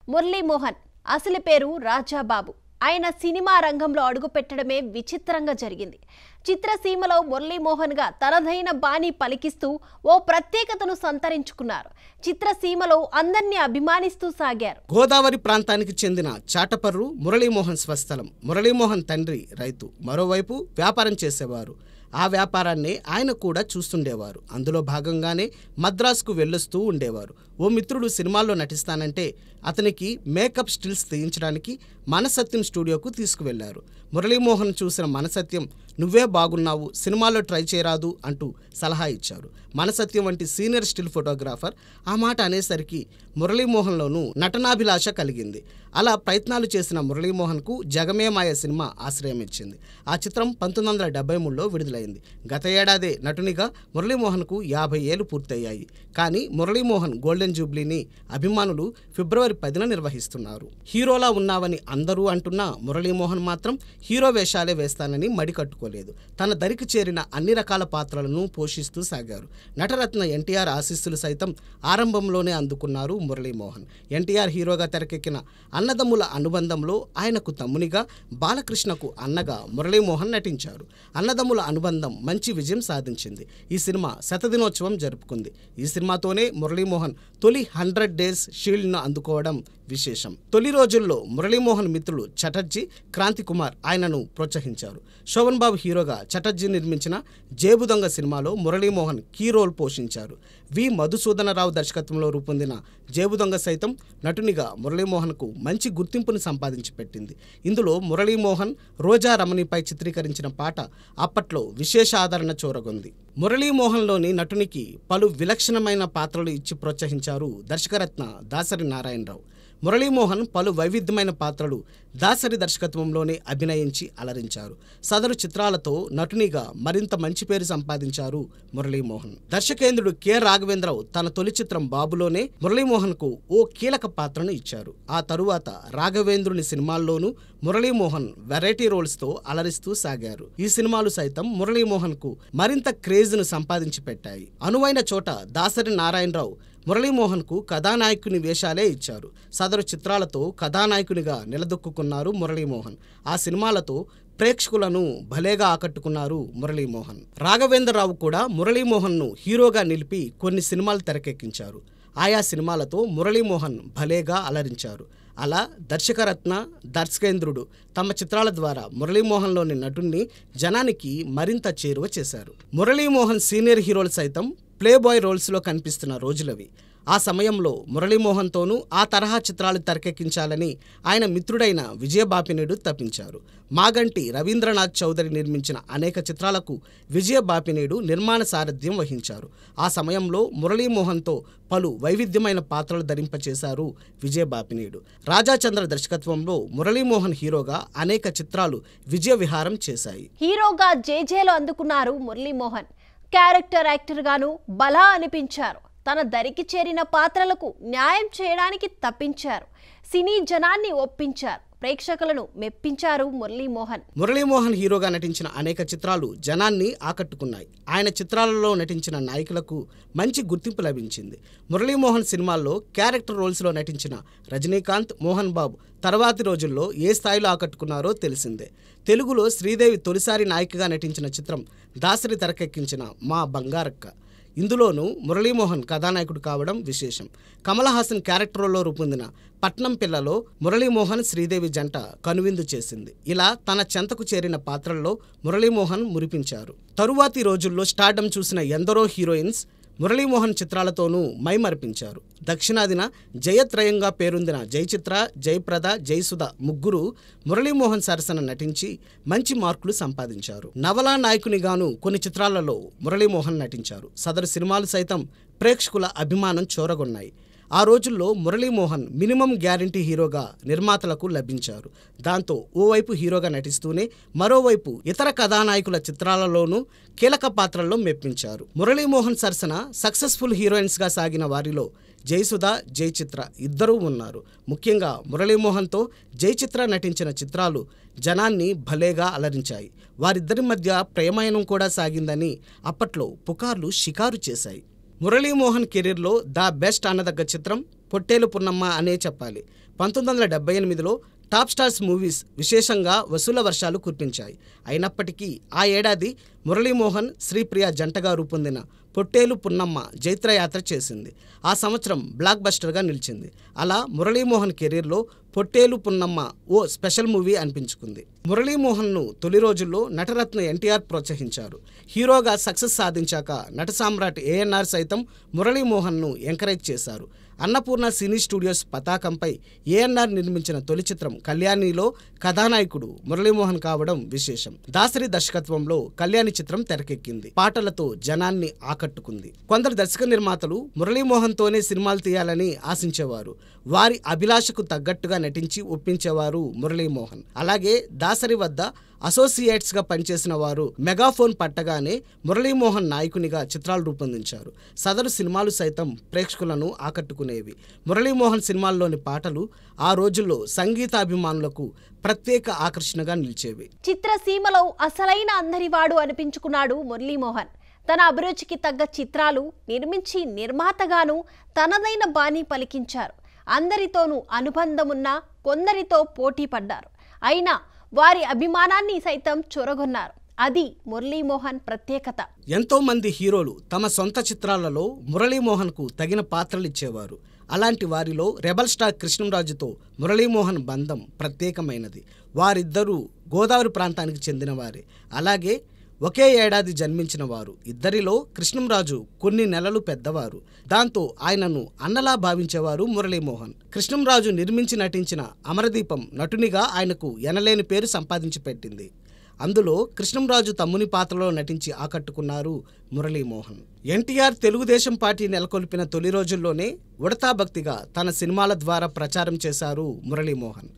మురళీమోహన్ అసలు పేరు రాజాబాబు. ఆయన సినిమా రంగంలో అడుగుపెట్టడమే విచిత్రంగా జరిగింది. చిత్రసీమలో మురళీమోహన్గా తనదైన బాణి పలికిస్తూ ఓ ప్రత్యేకతను సంతరించుకున్నారు. చిత్రసీమలో అందరినీ అభిమానిస్తూ సాగారు. గోదావరి ప్రాంతానికి చెందిన చాటపర్రు మురళీమోహన్ స్వస్థలం. మురళీమోహన్ తండ్రి రైతు, మరోవైపు వ్యాపారం చేసేవారు. ఆ వ్యాపారాన్ని ఆయన కూడా చూస్తుండేవారు. అందులో భాగంగానే మద్రాసుకు వెళ్ళొస్తూ ఉండేవారు. ఓ మిత్రుడు సినిమాల్లో నటిస్తానంటే అతనికి మేకప్ స్టిల్స్ తీయించడానికి మనసత్యం స్టూడియోకు తీసుకువెళ్లారు. మురళీమోహన్ చూసిన మనసత్యం, నువ్వే బాగున్నావు, సినిమాలో ట్రై చేయరాదు అంటూ సలహా ఇచ్చారు. మనసత్యం వంటి సీనియర్ స్టిల్ ఫోటోగ్రాఫర్ ఆ మాట అనేసరికి మురళీమోహన్లోనూ నటనాభిలాష కలిగింది. అలా ప్రయత్నాలు చేసిన మురళీమోహన్కు జగమే మాయ సినిమా ఆశ్రయం ఇచ్చింది. ఆ చిత్రం 1973లో విడుదలైంది. గత ఏడాదే నటునిగా మురళీమోహన్కు 50 ఏళ్లు పూర్తయ్యాయి. కానీ మురళీమోహన్ గోల్డెన్ జూబ్లీని అభిమానులు ఫిబ్రవరి 10న నిర్వహిస్తున్నారు. హీరోలా ఉన్నావని అందరూ అంటున్నా మురళీమోహన్ మాత్రం హీరో వేషాలే వేస్తానని మడికట్టుకోలేదు. తన దరికి చేరిన అన్ని రకాల పాత్రలను పోషిస్తూ సాగారు. నటరత్న ఎన్టీఆర్ ఆశీస్సులు సైతం ఆరంభంలోనే అందుకున్నారు మురళీమోహన్. ఎన్టీఆర్ హీరోగా తెరకెక్కిన అన్నదమ్ముల అనుబంధంలో ఆయనకు తమ్మునిగా, బాలకృష్ణకు అన్నగా మురళీమోహన్ నటించారు. అన్నదమ్ముల అనుబంధం మంచి విజయం సాధించింది. ఈ సినిమా శతదినోత్సవం జరుపుకుంది. ఈ సినిమాతోనే మురళీమోహన్ తొలి 100 డేస్ షీల్డ్ను అందుకోవడం విశేషం. తొలి రోజుల్లో మురళీమోహన్ మిత్రులు చటర్జీ, క్రాంతి కుమార్ ఆయనను ప్రోత్సహించారు. శోభన్ బాబు హీరోగా చటర్జీ నిర్మించిన జేబు దొంగ సినిమాలో మురళీమోహన్ కీ రోల్ పోషించారు. వి మధుసూదనరావు దర్శకత్వంలో రూపొందిన జేబు దొంగ సైతం నటునిగా మురళీమోహన్కు మంచి గుర్తింపును సంపాదించి పెట్టింది. ఇందులో మురళీమోహన్ రోజా రమణిపై చిత్రీకరించిన పాట అప్పట్లో విశేష ఆదరణ చూరగొంది. మురళీమోహన్లోని నటునికి పలు విలక్షణమైన పాత్రలు ఇచ్చి ప్రోత్సహించారు దర్శకరత్న దాసరి నారాయణరావు. మురళీమోహన్ పలు వైవిధ్యమైన పాత్రలు దాసరి దర్శకత్వంలోనే అభినయించి అలరించారు. సదరు చిత్రాలతో నటునిగా మరింత మంచి పేరు సంపాదించారు మురళీమోహన్. దర్శకేంద్రుడు కె రాఘవేంద్రరావు తన తొలి చిత్రం బాబులోనే మురళీమోహన్కు ఓ కీలక పాత్రను ఇచ్చారు. ఆ తరువాత రాఘవేంద్రుని సినిమాల్లోనూ మురళీమోహన్ వెరైటీ రోల్స్తో అలరిస్తూ సాగారు. ఈ సినిమాలు సైతం మురళీమోహన్కు మరింత క్రేజ్ను సంపాదించి పెట్టాయి. అనువైన చోట దాసరి నారాయణరావు మురళీమోహన్కు కథానాయకుని వేషాలే ఇచ్చారు. సదరు చిత్రాలతో కథానాయకునిగా నిలదొక్కున్నారు మురళీమోహన్. ఆ సినిమాలతో ప్రేక్షకులను భలేగా ఆకట్టుకున్నారు మురళీమోహన్. రాఘవేంద్రరావు కూడా మురళీమోహన్ను హీరోగా నిలిపి కొన్ని సినిమాలు తెరకెక్కించారు. ఆయా సినిమాలతో మురళీమోహన్ భలేగా అలరించారు. అలా దర్శకరత్న, దర్శకేంద్రుడు తమ చిత్రాల ద్వారా మురళీమోహన్లోని నటుణ్ణి జనానికి మరింత చేరువ చేశారు. మురళీమోహన్ సీనియర్ హీరోలు సైతం ప్లే బాయ్ రోల్స్లో కనిపిస్తున్న రోజులవి. ఆ సమయంలో మురళీమోహన్తోనూ ఆ తరహా చిత్రాలు తెరకెక్కించాలని ఆయన మిత్రుడైన విజయబాపినీడు తప్పించారు. మాగంటి రవీంద్రనాథ్ చౌదరి నిర్మించిన అనేక చిత్రాలకు విజయబాపినీడు నిర్మాణ సారథ్యం వహించారు. ఆ సమయంలో మురళీమోహన్తో పలు వైవిధ్యమైన పాత్రలు ధరింపచేశారు విజయబాపినీడు. రాజాచంద్ర దర్శకత్వంలో మురళీమోహన్ హీరోగా అనేక చిత్రాలు విజయ విహారం చేశాయి. హీరోగా జేజేలు అందుకున్నారు మురళీమోహన్. క్యారెక్టర్ యాక్టర్ గాను బలా అనిపించారు. తన దరికి చేరిన పాత్రలకు న్యాయం చేయడానికి తప్పించారు. సినీ జనాన్ని ఒప్పించారు. ప్రేక్షకులను మెప్పించారు మురళీమోహన్. మురళీమోహన్ హీరోగా నటించిన అనేక చిత్రాలు జనాన్ని ఆకట్టుకున్నాయి. ఆయన చిత్రాలలో నటించిన నాయకులకు మంచి గుర్తింపు లభించింది. మురళీమోహన్ సినిమాల్లో క్యారెక్టర్ రోల్స్లో నటించిన రజనీకాంత్, మోహన్ బాబు తర్వాతి రోజుల్లో ఏ స్థాయిలో ఆకట్టుకున్నారో తెలిసిందే. తెలుగులో శ్రీదేవి తొలిసారి నాయికగా నటించిన చిత్రం దాసరి తెరకెక్కించిన మా బంగారక్క. ఇందులోనూ మురళీమోహన్ కథానాయకుడు కావడం విశేషం. కమల్ హాసన్ క్యారెక్టర్ రోల్లో రూపొందిన పట్నం పిల్లలో మురళీమోహన్, శ్రీదేవి జంట కనువిందు చేసింది. ఇలా తన చెంతకు చేరిన పాత్రల్లో మురళీమోహన్ మురిపించారు. తరువాతి రోజుల్లో స్టార్డమ్ చూసిన ఎందరో హీరోయిన్స్ మురళీమోహన్ చిత్రాలతోనూ మైమరిపించారు. దక్షిణాదిన జయత్రయంగా పేరొందిన జయచిత్ర, జయప్రద, జయసుధ ముగ్గురు మురళీమోహన్ సరసన నటించి మంచి మార్కులు సంపాదించారు. నవలా నాయకునిగాను కొన్ని చిత్రాలలో మురళీమోహన్ నటించారు. సదరు సినిమాలు సైతం ప్రేక్షకుల అభిమానం చూరగొన్నాయి. ఆ రోజుల్లో మురళీమోహన్ మినిమం గ్యారంటీ హీరోగా నిర్మాతలకు లభించారు. దాంతో ఓవైపు హీరోగా నటిస్తూనే మరోవైపు ఇతర కథానాయకుల చిత్రాలలోనూ కీలక పాత్రల్లో మెప్పించారు. మురళీమోహన్ సరసన సక్సెస్ఫుల్ హీరోయిన్స్గా సాగిన వారిలో జయసుధ, జయచిత్ర ఇద్దరూ ఉన్నారు. ముఖ్యంగా మురళీమోహన్తో జయచిత్ర నటించిన చిత్రాలు జనాన్ని భలేగా అలరించాయి. వారిద్దరి మధ్య ప్రేమాయణం కూడా సాగిందని అప్పట్లో పుకార్లు షికారు చేశాయి. మురళీమోహన్ కెరీర్లో ద బెస్ట్ అనదగ్గ చిత్రం పొట్టేలు పున్నమ్మ అనే చెప్పాలి. 1978లో టాప్ స్టార్స్ మూవీస్ విశేషంగా వసూళ్ల వర్షాలు కురిపించాయి. అయినప్పటికీ ఆ ఏడాది మురళీమోహన్, శ్రీప్రియ జంటగా రూపొందిన పొట్టేలు పున్నమ్మ జైత్రయాత్ర చేసింది. ఆ సంవత్సరం బ్లాక్ బస్టర్గా నిలిచింది. అలా మురళీమోహన్ కెరీర్లో పొట్టేలు పున్నమ్మ ఓ స్పెషల్ మూవీ అనిపించుకుంది. మురళీమోహన్ను తొలి రోజుల్లో నటరత్న ఎన్టీఆర్ ప్రోత్సహించారు. హీరోగా సక్సెస్ సాధించాక నట సామ్రాట్ ఏఎన్ఆర్ సైతం మురళీమోహన్ను ఎంకరేజ్ చేశారు. అన్నపూర్ణ సినీ స్టూడియోస్ పతాకంపై ఏఎన్ఆర్ నిర్మించిన తొలి చిత్రం కళ్యాణిలో కథానాయకుడు మురళీమోహన్ కావడం విశేషం. దాసరి దర్శకత్వంలో కళ్యాణి చిత్రం తెరకెక్కింది. పాటలతో జనాన్ని ఆకట్టుకుంది. కొందరు దర్శక నిర్మాతలు మురళీమోహన్తోనే సినిమాలు తీయాలని ఆశించేవారు. వారి అభిలాషకు తగ్గట్టుగా నటించి ఒప్పించేవారు మురళీమోహన్. అలాగే దాసరి వద్ద అసోసియేట్స్గా పనిచేసిన వారు మెగాఫోన్ పట్టగానే మురళీమోహన్ నాయకునిగా చిత్రాలు రూపొందించారు. సదరు సినిమాలు సైతం ప్రేక్షకులను ఆకట్టుకునేవి. మురళీమోహన్ సినిమాల్లోని పాటలు ఆ రోజుల్లో సంగీతాభిమానులకు ప్రత్యేక ఆకర్షణగా నిలిచేవి. చిత్రసీమలో అసలైన అందరివాడు అనిపించుకున్నాడు మురళీమోహన్. తన అభిరుచికి తగ్గ చిత్రాలు నిర్మించి నిర్మాతగాను తనదైన బాణీ పలికించారు. అందరితోనూ అనుబంధమున్న కొందరితో పోటీ పడ్డారు. అయినా వారి అభిమానాన్ని సైతం చొరగొన్నారు. అది మురళీమోహన్ ప్రత్యేకత. ఎంతో మంది హీరోలు తమ సొంత చిత్రాలలో మురళీమోహన్కు తగిన పాత్రలు ఇచ్చేవారు. అలాంటి వారిలో రెబల్ స్టార్ కృష్ణంరాజుతో మురళీమోహన్ బంధం ప్రత్యేకమైనది. వారిద్దరూ గోదావరి ప్రాంతానికి చెందినవారే. అలాగే ఒకే ఏడాది జన్మించిన వారు. ఇద్దరిలో కృష్ణంరాజు కొన్ని నెలలు పెద్దవారు. దాంతో ఆయనను అన్నలా భావించేవారు మురళీమోహన్. కృష్ణంరాజు నిర్మించి నటించిన అమరదీపం నటునిగా ఆయనకు ఎనలేని పేరు సంపాదించి పెట్టింది. అందులో కృష్ణంరాజు తమ్ముని పాత్రలో నటించి ఆకట్టుకున్నారు మురళీమోహన్. ఎన్టీఆర్ తెలుగుదేశం పార్టీ నెలకొల్పిన తొలి రోజుల్లోనే ఉడతా భక్తిగా తన సినిమాల ద్వారా ప్రచారం చేశారు మురళీమోహన్.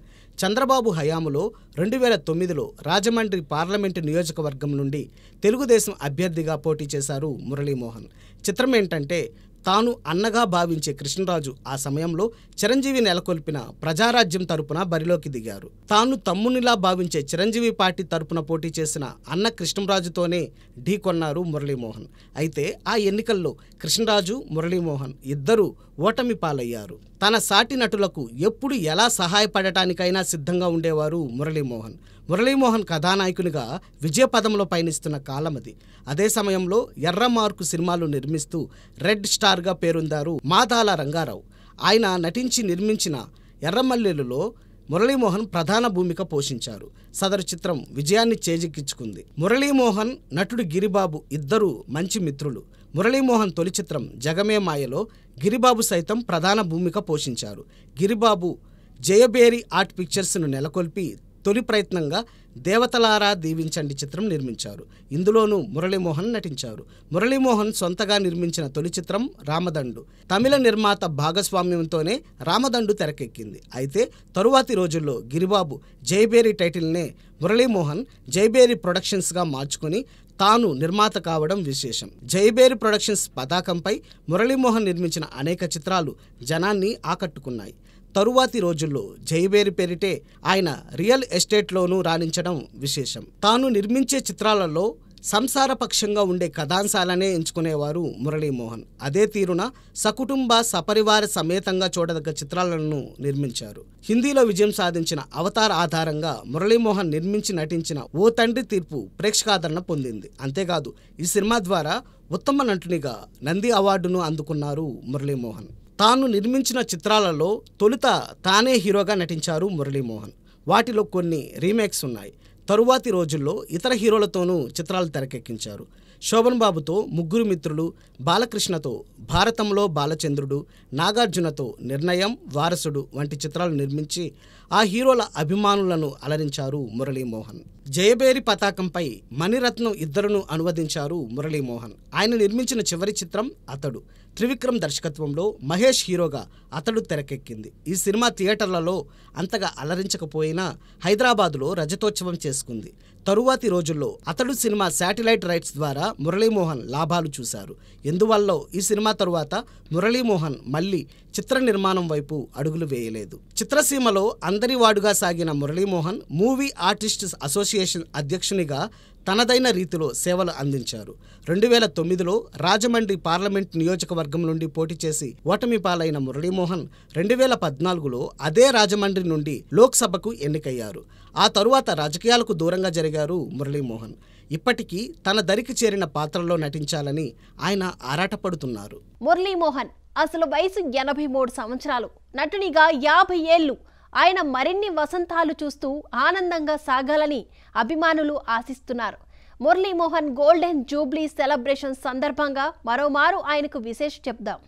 చంద్రబాబు హయాంలో 2009లో రాజమండ్రి పార్లమెంటు నియోజకవర్గం నుండి తెలుగుదేశం అభ్యర్థిగా పోటీ చేశారు మురళీమోహన్. చిత్రం ఏంటంటే, తాను అన్నగా భావించే కృష్ణరాజు ఆ సమయంలో చిరంజీవి నెలకొల్పిన ప్రజారాజ్యం తరపున బరిలోకి దిగారు. తాను తమ్మునిలా భావించే చిరంజీవి పార్టీ తరపున పోటీ చేసిన అన్న కృష్ణరాజుతోనే ఢీకొన్నారు మురళీమోహన్. అయితే ఆ ఎన్నికల్లో కృష్ణరాజు, మురళీమోహన్ ఇద్దరూ ఓటమి పాలయ్యారు. తన సాటి నటులకు ఎప్పుడు ఎలా సహాయపడటానికైనా సిద్ధంగా ఉండేవారు మురళీమోహన్. మురళీమోహన్ కథానాయకునిగా విజయపదంలో పయనిస్తున్న కాలమది. అదే సమయంలో ఎర్రమార్కు సినిమాలు నిర్మిస్తూ రెడ్ స్టార్గా పేరొందారు మాదాల రంగారావు. ఆయన నటించి నిర్మించిన ఎర్రమల్లెలులో మురళీమోహన్ ప్రధాన భూమిక పోషించారు. సదరు చిత్రం విజయాన్ని చేజిక్కించుకుంది. మురళీమోహన్, నటుడు గిరిబాబు ఇద్దరూ మంచి మిత్రులు. మురళీమోహన్ తొలి చిత్రం జగమే మాయలో గిరిబాబు సైతం ప్రధాన భూమిక పోషించారు. గిరిబాబు జయబేరి ఆర్ట్ పిక్చర్స్ను నెలకొల్పి తొలి ప్రయత్నంగా దేవతలారా దీవించండి చిత్రం నిర్మించారు. ఇందులోనూ మురళీమోహన్ నటించారు. మురళీమోహన్ సొంతగా నిర్మించిన తొలి చిత్రం రామదండు. తమిళ నిర్మాత భాగస్వామ్యంతోనే రామదండు తెరకెక్కింది. అయితే తరువాతి రోజుల్లో గిరిబాబు జయబేరి టైటిల్నే మురళీమోహన్ జయబేరి ప్రొడక్షన్స్గా మార్చుకొని తాను నిర్మాత కావడం విశేషం. జయబేరి ప్రొడక్షన్స్ పతాకంపై మురళీమోహన్ నిర్మించిన అనేక చిత్రాలు జనాన్ని ఆకట్టుకున్నాయి. తరువాతి రోజుల్లో జయబేరి పేరిటే ఆయన రియల్ ఎస్టేట్లోనూ రాణించడం విశేషం. తాను నిర్మించే చిత్రాలలో సంసారపక్షంగా ఉండే కథాంశాలనే ఎంచుకునేవారు మురళీమోహన్. అదే తీరున సకుటుంబ సపరివార సమేతంగా చూడదగ్గ చిత్రాలను నిర్మించారు. హిందీలో విజయం సాధించిన అవతార్ ఆధారంగా మురళీమోహన్ నిర్మించి నటించిన ఓ తండ్రి తీర్పు ప్రేక్షకాదరణ పొందింది. అంతేకాదు ఈ సినిమా ద్వారా ఉత్తమ నటునిగా నంది అవార్డును అందుకున్నారు మురళీమోహన్. తాను నిర్మించిన చిత్రాలలో తొలుత తానే హీరోగా నటించారు మురళీమోహన్. వాటిలో కొన్ని రీమేక్స్ ఉన్నాయి. తరువాతి రోజుల్లో ఇతర హీరోలతోనూ చిత్రాలు తెరకెక్కించారు. శోభన్ బాబుతో ముగ్గురు మిత్రులు, బాలకృష్ణతో భారతంలో బాలచంద్రుడు, నాగార్జునతో నిర్ణయం, వారసుడు వంటి చిత్రాలు నిర్మించి ఆ హీరోల అభిమానులను అలరించారు మురళీమోహన్. జయబేరి పతాకంపై మణిరత్నం ఇద్దరును అనువదించారు మురళీమోహన్. ఆయన నిర్మించిన చివరి చిత్రం అతడు. త్రివిక్రమ్ దర్శకత్వంలో మహేష్ హీరోగా అతడు తెరకెక్కింది. ఈ సినిమా థియేటర్లలో అంతగా అలరించకపోయినా హైదరాబాదులో రజతోత్సవం చేసుకుంది. తరువాతి రోజుల్లో అతడు సినిమా శాటిలైట్ రైట్స్ ద్వారా మురళీమోహన్ లాభాలు చూశారు. ఎందువల్ల ఈ సినిమా తరువాత మురళీమోహన్ మళ్ళీ చిత్ర నిర్మాణం వైపు అడుగులు వేయలేదు. చిత్రసీమలో అందరివాడుగా సాగిన మురళీమోహన్ మూవీ ఆర్టిస్ట్స్ అసోసియేషన్ అధ్యక్షునిగా తనదైన రీతిలో సేవలు అందించారు. 2009లో రాజమండ్రి పార్లమెంట్ నియోజకవర్గం నుండి పోటీ చేసి ఓటమి పాలైన మురళీమోహన్ 2014లో అదే రాజమండ్రి నుండి లోక్సభకు ఎన్నికయ్యారు. ఆ తరువాత రాజకీయాలకు దూరంగా జరిగారు మురళీమోహన్. ఇప్పటికీ తన దరికి చేరిన పాత్రలో నటించాలని ఆయన ఆరాటపడుతున్నారు. మురళీమోహన్ అసలు వయసు 83 సంవత్సరాలు. నటునిగా 50 ఏళ్లు. ఆయన మరిన్ని వసంతాలు చూస్తూ ఆనందంగా సాగాలని అభిమానులు ఆశిస్తున్నారు. మురళీమోహన్ గోల్డెన్ జూబ్లీ సెలబ్రేషన్ సందర్భంగా మరోమారు ఆయనకు విశేష చెప్దాం.